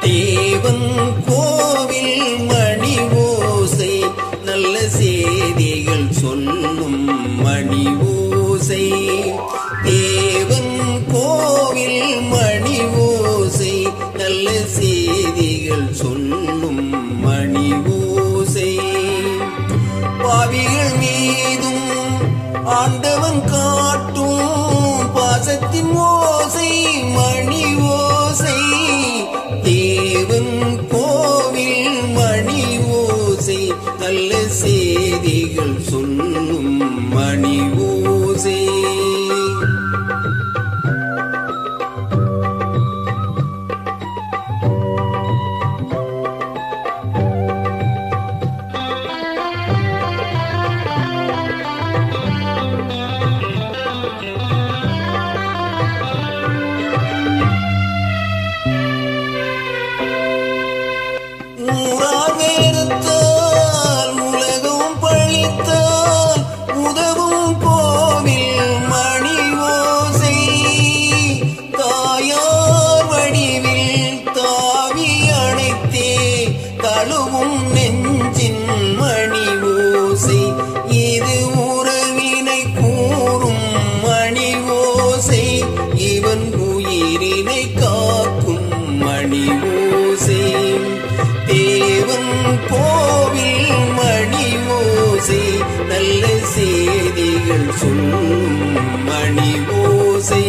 தேவன் கோவில் மணி ஓசை நல்ல செய்திகள் சொல்லும் மணி ஓசை. தேவன் கோவில் மணி ஓசை நல்ல செய்திகள் சொல்லும் மணி ஓசை. பாவிகள் மீதும் ஆண்டவன் காட்டும் பாசத்தின் ஓசை மணி ஓசை. தேவன் கோவில் மணி ஓசை நல்ல செய்திகள் சொல்லும் மணி ஓசை. வேதத்தால் உலகம் பழித்தால் உதவும் கோவில் மணி ஓசை. தாயார் வடிவில் தாவி அணைத்தே தழுவும் நெஞ்சின் மணி ஓசை. இது உறவினை கூறும் மணி ஓசை. இவன் உயிரினை காக்கும் மணி ஓசை. தேவன் கோவில் மணி ஓசை நல்ல செய்திகள் சொல்லும் மணி ஓசை.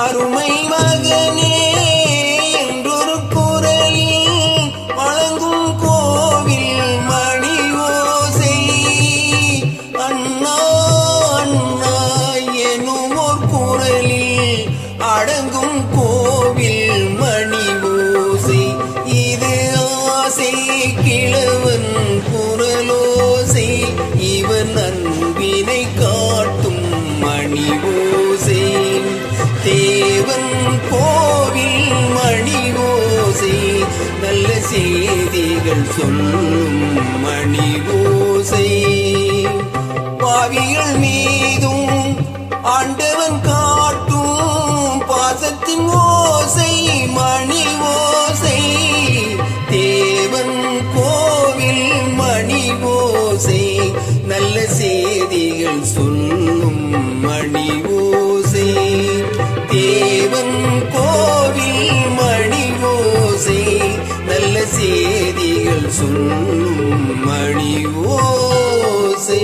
அருமை மகனே என்றொரு குரலில் வழங்கும் கோவில் மணி ஓசை. அண்ணா அண்ணா எனும் ஓர் குரலில் அடங்கும் கோவில் மணி ஓசை. இது ஆசை கிழவன் குரலோசை. இவன் அன்பினை காட்டும் மணி ஓசை. தேவன் கோவில் மணி ஓசை நல்ல செய்திகள் சொல்லும் மணி ஓசை. பாவிகள் மீதும் ஆண்டவன் காட்டும் பாசத்தின் ஓசை மணி ஓசை. தேவன் கோவில் மணி ஓசை நல்ல செய்திகள் சொல்லும் மணி ஓசை. தேவன் கோவில் மணி ஓசை நல்ல செய்திகள் சொல்லும் மணி ஓசை.